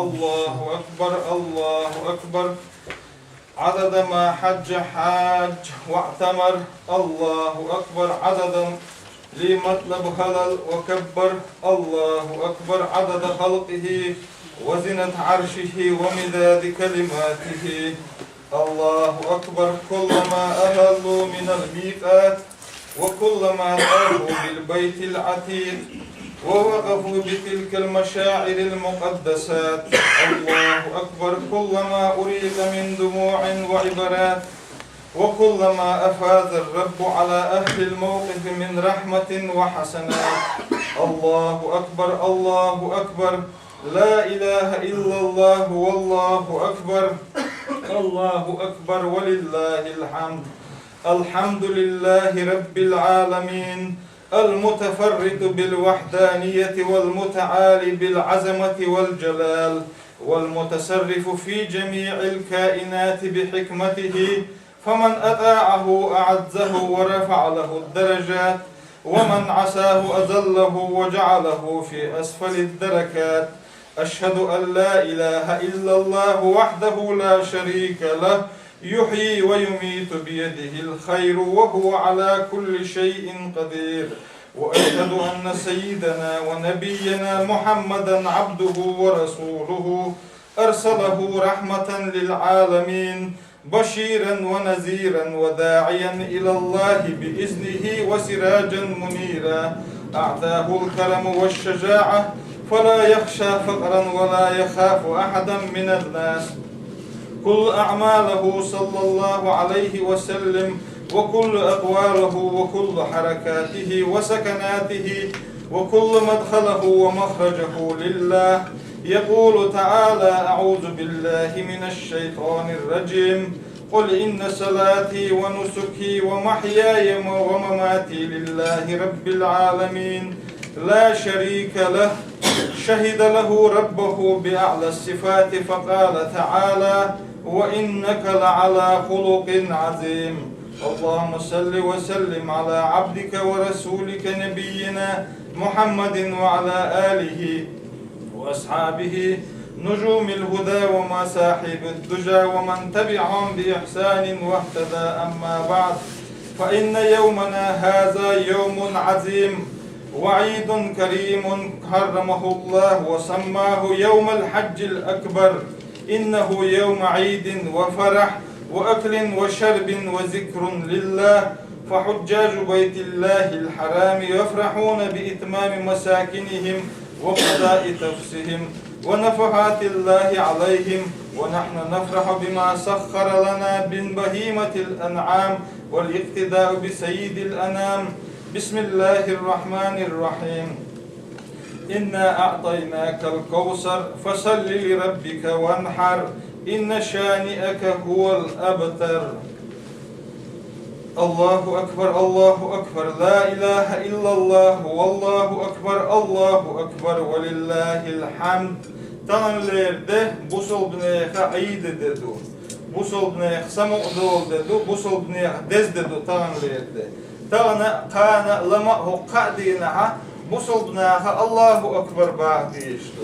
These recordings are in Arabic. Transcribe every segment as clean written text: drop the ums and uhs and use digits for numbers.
الله أكبر الله أكبر عدد ما حج حاج واعتمر الله أكبر عدد لمطلب هلل وكبر الله أكبر عدد خلقه وزنة عرشه ومداد كلماته الله أكبر كلما أهلوا من الميقات وكلما طافوا بالبيت العتيق ووقفوا بتلك المشاعر المقدسات الله أكبر كلما أريق من دموع وعبرات وكلما أفاض الرب على أهل الموقف من رحمة وحسنات الله أكبر الله أكبر لا إله إلا الله والله أكبر الله أكبر ولله الحمد الحمد لله رب العالمين المتفرد بالوحدانية والمتعالي بالعظمة والجلال والمتصرف في جميع الكائنات بحكمته فمن أطاعه أعزه ورفع له الدرجات ومن عصاه أذله وجعله في أسفل الدركات أشهد أن لا إله إلا الله وحده لا شريك له يحيي ويميت بيده الخير وهو على كل شيء قدير وأشهد أن سيدنا ونبينا محمدا عبده ورسوله أرسله رحمة للعالمين بشيرا ونذيرا وداعيا إلى الله بإذنه وسراجا منيرا أعطاه الكرم والشجاعة فلا يخشى فقرا ولا يخاف أحدا من الناس كل أعماله صلى الله عليه وسلم وكل أقواله وكل حركاته وسكناته وكل مدخله ومخرجه لله يقول تعالى أعوذ بالله من الشيطان الرجيم قل إن صلاتي ونسكي ومحياي ومماتي لله رب العالمين لا شريك له شهد له ربه بأعلى الصفات فقال تعالى وإنك لعلى خلق عظيم اللهم صل وسلم على عبدك ورسولك نبينا محمد وعلى آله وأصحابه نجوم الهدى ومصاحب الدجى ومن تبعهم بإحسان واهتدى أما بعد فإن يومنا هذا يوم عظيم وعيد كريم حرمه الله وسماه يوم الحج الأكبر إنه يوم عيد وفرح وأكل وشرب وذكر لله فحجاج بيت الله الحرام يفرحون بإتمام مساكنهم وقضاء تفسهم ونفحات الله عليهم ونحن نفرح بما سخر لنا من بهيمة الأنعام والاقتداء بسيد الأنام بسم الله الرحمن الرحيم إنا أعطيناك الكوثر فصل لربك وانحر إن شانئك هو الأبتر الله أكبر الله أكبر لا إله إلا الله والله أكبر الله أكبر ولله الحمد Tanrılarda bu solbneyha ayid dedu. Bu solbneyha samu'dol dedu. Bu solbneyha dez dedu Tanrılarda. Tana lama hukka dinaha bu solbneyha Allahu Akbar bağ diyiştu.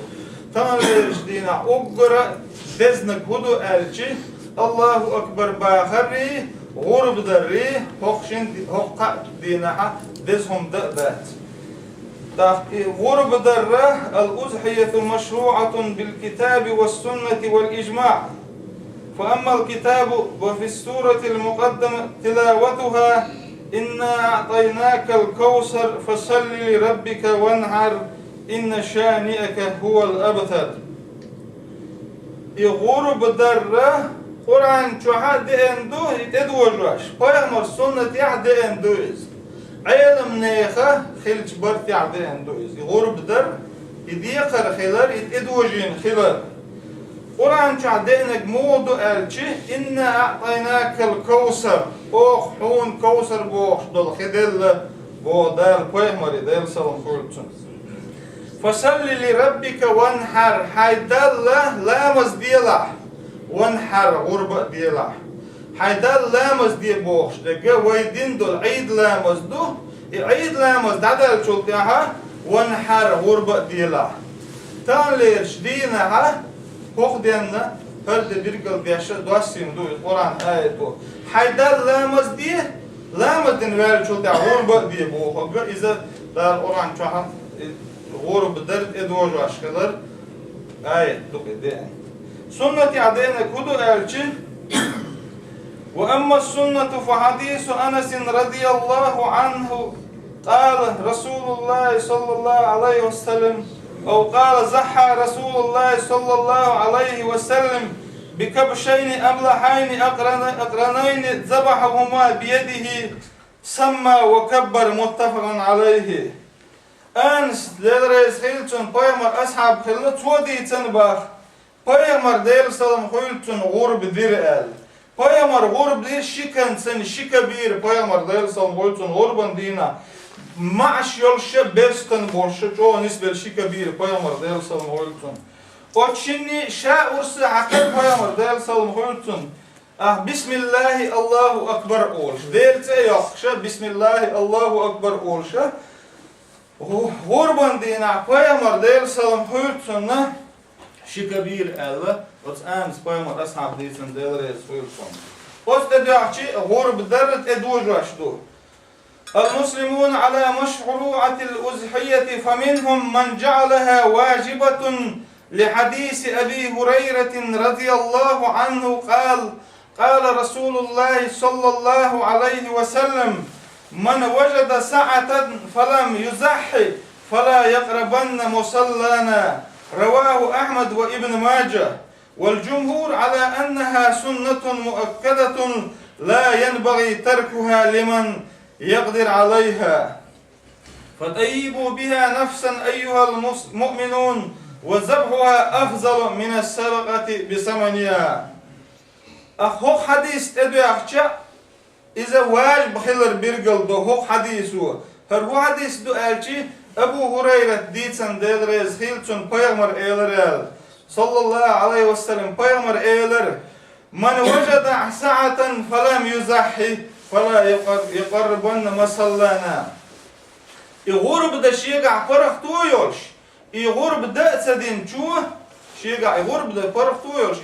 Tanrılarda oggora deznek hudu elçi Allahu Akbar bağırri غربدري هوخشين هوقع دينها دزهم دأبات غربدر الأضحية مشروعة بالكتاب والسنة والإجماع فأما الكتاب وفي السورة المقدمة تلاوتها إنا أعطيناك الكوثر فصل لربك وانحر إن شانئك هو الأبتر غربدر Kur'an çoha deyendu edwojraş. Peygamber sünnet ya deyenduiz. Ayalım neha khilç bart ya deyenduiz. Gurb der idiyakar khilar edwojin khilar. Kur'an çoha deyenek modu elçi inna a'taynakal kawsar. Oh hun kawsar boş dol khidel bo dal peygamber del salam khulçun. Fasalli li rabbika wanhar haydalla la mazdilah. وانحر غربة ديلا حيدال لامز دي بوخش دقا ويدين دول عيد لامز دو عيد لامز دادال شلتها وانحر غربة ديلا تان ليرش دينها Hok diyenle her de bir kıl yaşa duasın du Kur'an ayet bu. Haydar lamaz diye lamaz din ver çul da gurba diye bu. Hok ize dar Kur'an çahat gurba der edoju aşkılar ayet du diye. Sünneti adayna kudu elçi وأما السنة فحديث أنس رضي الله عنه قال رسول الله صلى الله عليه وسلم أو قال زحى رسول الله صلى الله عليه وسلم بكبشين أملحين أقرنين ذبحهما بيده سمى وكبر متفق عليه. أنس لدرس خيلتون بيمر أصحاب خيلة تودي تنباخ بيمر دير سلام خيلتون غرب دير Peygamber gurb diye şikan sen şika bir Peygamber dersen boyutun gurban dina maaş yolşa bestan bolşa çoğu nisbel şika bir Peygamber dersen boyutun o çinni şaursı hakir Peygamber dersen boyutun ah Bismillahi Allahu Akbar olş derse yok şa Bismillahi Allahu Akbar olşa gurban dina Peygamber dersen boyutun şika bir Allah وتآن سبايمر أصحاب ديسن ديلريس ويلكم. وستدعشي غرب درت أدوج واشدو. المسلمون على مشروعة الأضحية فمنهم من جعلها واجبة لحديث أبي هريرة رضي الله عنه قال رسول الله صلى الله عليه وسلم من وجد سعة فلم يزحي فلا يقربن مصلانا رواه أحمد وابن ماجه. والجمهور على أنها سنة مؤكدة لا ينبغي تركها لمن يقدر عليها فطيبوا بها نفسا أيها المؤمنون وذبحها أفضل من السرقة بثمنها. أخو حديث أدو أخشى إذا واجب خلر برقل دو هو حديثه هو حديث دو ألشي أبو هريرة ديتسن ديدريز خيلتون بيغمر إيلرال صلى الله عليه وسلم بيغمر إيلر من وجد ساعة فلم يزحي فلا يقربن مصلانا. يغرب دا شيقع فرق تويوش يغرب دا سدين شو شيقع يغرب دا فرق تويوش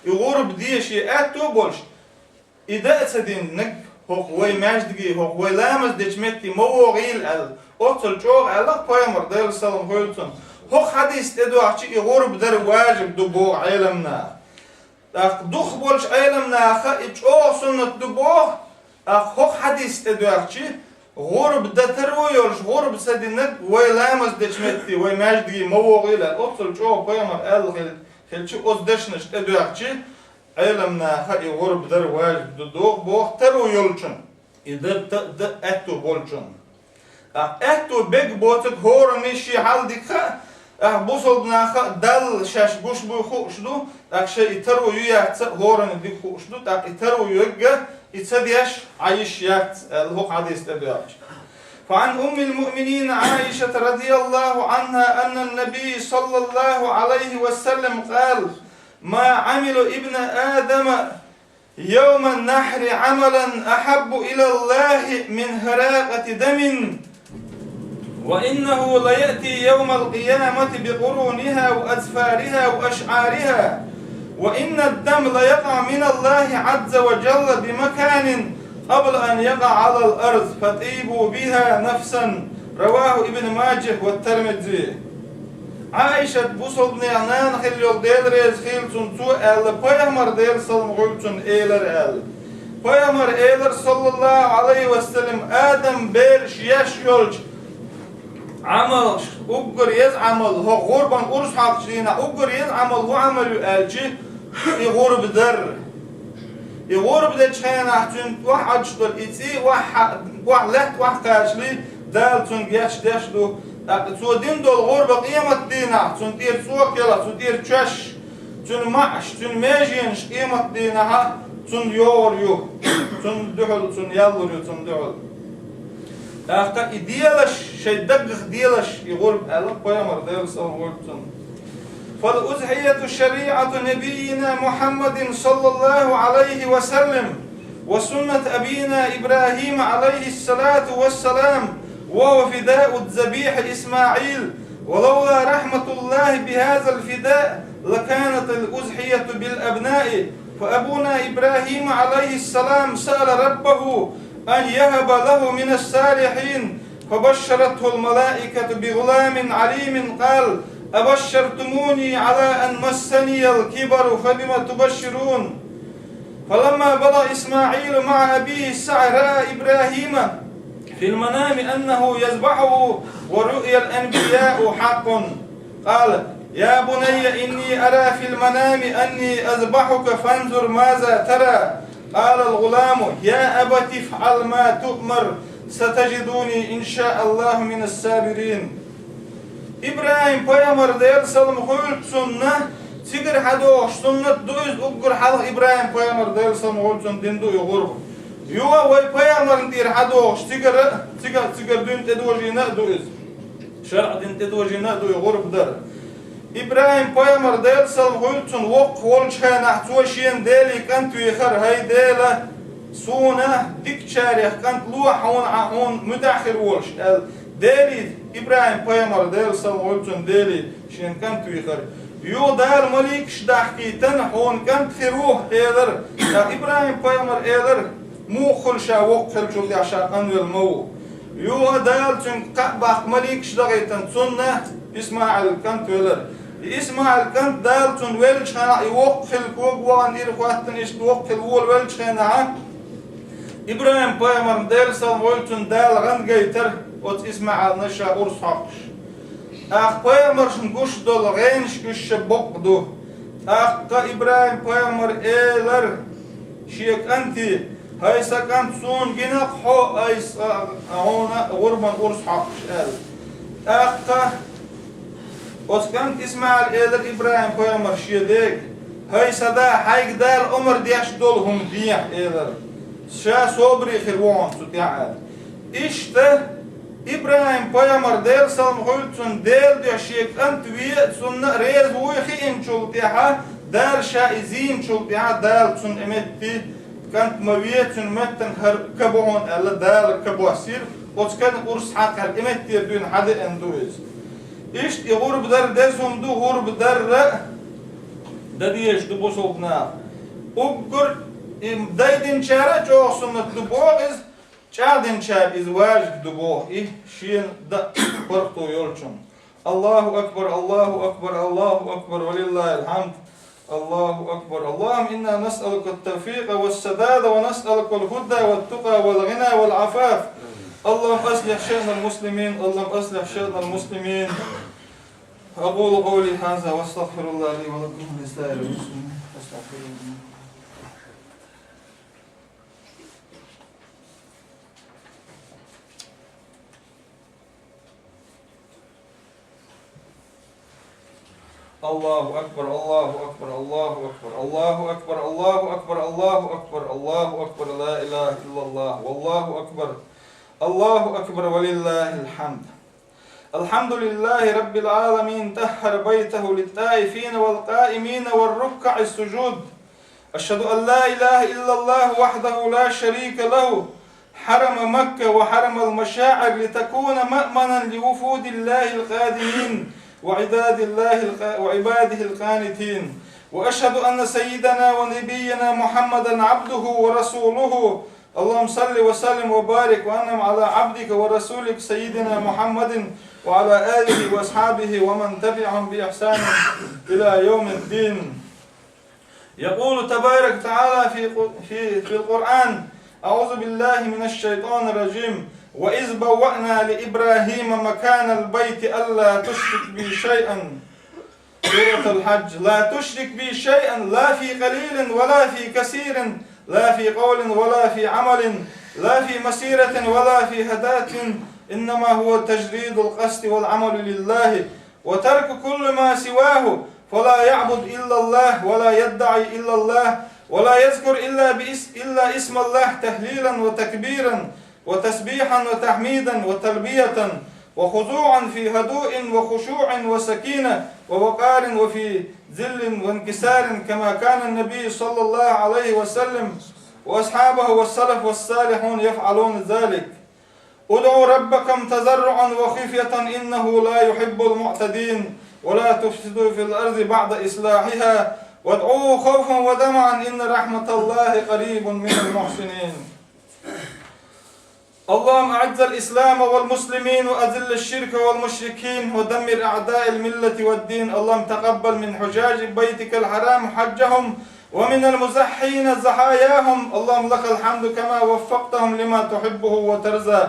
يغرب دي شي أتو بولش إدا سدين نك هو وي ماجدقي هو وي لامز ديشمتي موغيل ال أوتل جوغ الله بيغمر دير سلام هولتون هو حديث تدو أحكي يغرب در واجب دبو علمنا دخ بولش علمنا خا إجو سنة دبو هو حديث تدو أحكي غرب دترو يولش غرب سدينك ويلامز دشمتي ويماجدي موغيل أوتل جو بيغمر ال خلشي أوزدشنش تدو أحكي علمنا خا غرب در واجب دبو بو ترو يولشن إذا أتو بولشن أتو بيج بوتك هور نشي حالدك بوصلنا دل شاش بوش بو خوشدو أكشي يترو يات هورن دي خوشدو تاك يترو يجا يتصديش عايش يات الهوق حديث تبعش. فعن أم المؤمنين عائشة رضي الله عنها أن النبي صلى الله عليه وسلم قال ما عمل ابن آدم يوم النحر عملا أحب إلى الله من هراقة دم وإنه ليأتي يوم القيامة بقرونها وأزفارها وأشعارها وإن الدم ليقع من الله عز وجل بمكان قبل أن يقع على الأرض فطيبوا بها نفسا رواه ابن ماجه والترمذي. عائشة بوصل بن عنان خليل ديلريز خيلتون تو ال بيامر دير سلم غلتون إيلر ال بيامر إيلر صلى الله عليه وسلم آدم بيرش يشيولش عمل أقر يزعمل هو غربان أرس حقشينا أقر يزعمل هو عمل يألشي يغرب در يغرب در شينا حتون واحد شطر إتي واحد لحت واحد كاشلي دالتون جاش داشلو تو دين دول غرب قيمة دينا تون دير سوق يلا تون دير تشش تون معش تون ماجينش قيمة دينها تون يور يو تون دحل تون يالور يو تون دحل أخطأ ديالش شيء دقق ديالش يغرب ألق بيامر ديال سلام. فالأضحية شريعة نبينا محمد صلى الله عليه وسلم وسنة أبينا إبراهيم عليه الصلاة والسلام وهو فداء الذبيح إسماعيل ولولا رحمة الله بهذا الفداء لكانت الأضحية بالأبناء. فأبونا إبراهيم عليه السلام سأل ربه أن يهب له من الصالحين، فبشرته الملائكة بغلام عليم. قال: أبشرتموني على أن مسني الكبر فبم تبشرون؟ فلما بلغ إسماعيل مع أبيه السعي رأى إبراهيم في المنام أنه يذبحه ورؤيا الأنبياء حق. قال: يا بني إني أرى في المنام أني أذبحك فانظر ماذا ترى. قال الغلام: يا أبت افعل ما تؤمر ستجدوني إن شاء الله من الصابرين. إبراهيم پیغمبر دير سلم خلت سنة سيگر حدوش سنة دوز أقر حلق إبراهيم پیغمبر دير سلم خلت سنة دين دو يغرب يوا وي پیغمبر دير حدوش سيگر دين تدوجي نقدوز شرع دين تدوجي نقدو يغرب در. إبراهيم پیغمبر دير سلم خلت سنة وق ولشها نحتوشين ديلي كنتو يخر هاي ديلا سونة ديكشاريخ كنت لوحون عون متأخر ولش ديلي إبراهيم پیغمبر ديل سلام ولتون ديلي شين كنت يخر يو دار مليك شدحكي تنحون كنت خروح إيدر يا إبراهيم پیغمبر إيدر مو خلشا وقل شو دي عشاء أنوي المو يو دال تن قبح مليك شدغي تنسنة إسماعيل كنت يلر إسماعيل كنت دال تن ويلش خانا يوقل كوغوان إير خواتن إشت وقل وول ويلش خانا إبراهيم پیغمبر ديل سلام ولتون دال غند جيتر وت إسماعيل نشا أورس حقش أخ پیغمبر شنگوش دل غينش كش بقدو أخ إبراهيم پیغمبر إيلر شيك أنتي هاي سكنت سون جنق حو أيس هونا غربان أورس حقش أخ وسكنت إسماعيل إيلر إبراهيم پیغمبر شيدك هاي سدا حيك دار عمر ديش دولهم ديح إيلر شا صبري خلوان ستعال إشته إبراهيم پیغمبر ديل سلام خلتون ديل دي شيك أنت ويت سن ريز ويخي إن شلتها دار شائزين شلتها دال سن إمتي كانت مويت سن متن هر كبوهن ألا دال كبوسير وسكن قرص حق هر إمتي دون حد أندوز إشت يغرب در دزهم دو غرب در دديش دبوس وبنا أبقر دايدين شارع جو سنة دبوغز شادين شاب إزواج دبوغ شين دا فرقو يولشون. الله أكبر الله أكبر الله أكبر ولله الحمد. الله أكبر. اللهم إنا نسألك التوفيق والسداد ونسألك الهدى والتقى والغنى والعفاف. اللهم أصلح شأن المسلمين. اللهم أصلح شأن المسلمين. أقول قولي هذا واستغفر الله لي ولكم ولسائر المسلمين. استغفر الله. الله أكبر الله أكبر الله أكبر الله أكبر الله أكبر الله أكبر الله أكبر لا إله إلا الله والله أكبر الله أكبر ولله الحمد. الحمد لله رب العالمين طهر بيته للتائفين والقائمين والركع السجود. أشهد أن لا إله إلا الله وحده لا شريك له حرم مكة وحرم المشاعر لتكون مأمنا لوفود الله القادمين وعباده القانتين. وأشهد أن سيدنا ونبينا محمدا عبده ورسوله. اللهم صل وسلم وبارك وأنعم على عبدك ورسولك سيدنا محمد وعلى آله وأصحابه ومن تبعهم بإحسان إلى يوم الدين. يقول تبارك تعالى في القرآن: أعوذ بالله من الشيطان الرجيم. وإذ بوأنا لإبراهيم مكان البيت ألا تشرك بي شيئا. سورة الحج. لا تشرك بي شيئا لا في قليل ولا في كثير لا في قول ولا في عمل لا في مسيرة ولا في هداة إنما هو تجريد القصد والعمل لله وترك كل ما سواه فلا يعبد إلا الله ولا يدعي إلا الله ولا يذكر إلا اسم الله تهليلا وتكبيرا وتسبيحا وتحميدا وتلبية وخضوعا في هدوء وخشوع وسكينة ووقار وفي ذل وانكسار كما كان النبي صلى الله عليه وسلم وأصحابه والسلف والصالحون يفعلون ذلك. ادعوا ربكم تضرعا وخفية إنه لا يحب المعتدين. ولا تفسدوا في الأرض بعد إصلاحها وادعوه خوفا ودمعا إن رحمة الله قريب من المحسنين. اللهم أعز الإسلام والمسلمين وأذل الشرك والمشركين ودمر أعداء الملة والدين. اللهم تقبل من حجاج بيتك الحرام حجهم ومن المزحين زحاياهم. اللهم لك الحمد كما وفقتهم لما تحبه وترضى.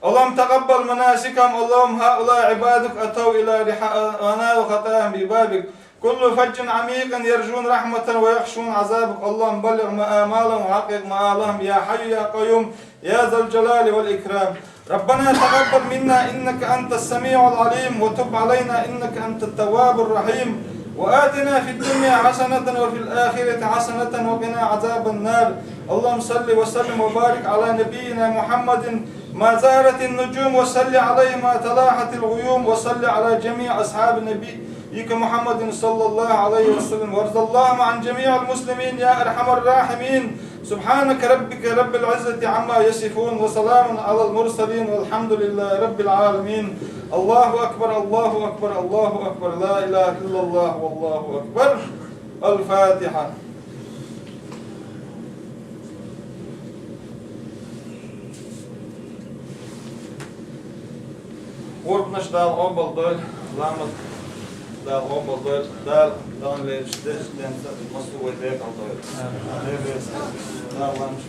اللهم تقبل مناسكهم. اللهم هؤلاء عبادك أتوا إلى رحانا وخطاهم ببابك، كل فج عميق يرجون رحمة ويخشون عذابك. اللهم بلغ مآمالهم وحقق مآلهم يا حي يا قيوم يا ذا الجلال والإكرام. ربنا تقبل منا إنك أنت السميع العليم وتب علينا إنك أنت التواب الرحيم وآتنا في الدنيا حسنة وفي الآخرة حسنة وقنا عذاب النار. اللهم صل وسلم وبارك على نبينا محمد ما زارت النجوم وصل عليه ما تلاحت الغيوم وصل على جميع أصحاب نبيك محمد صلى الله عليه وسلم وارض اللهم عن جميع المسلمين يا أرحم الراحمين. سبحانك ربك رب العزة عما يصفون وسلام على المرسلين والحمد لله رب العالمين. الله أكبر الله أكبر الله أكبر لا إله إلا الله والله أكبر. الفاتحة. Korkmuş dal obal dol, lamat dal obal dol, dal dan leştes den masu ve de kaldı. Evet. Dal lamış.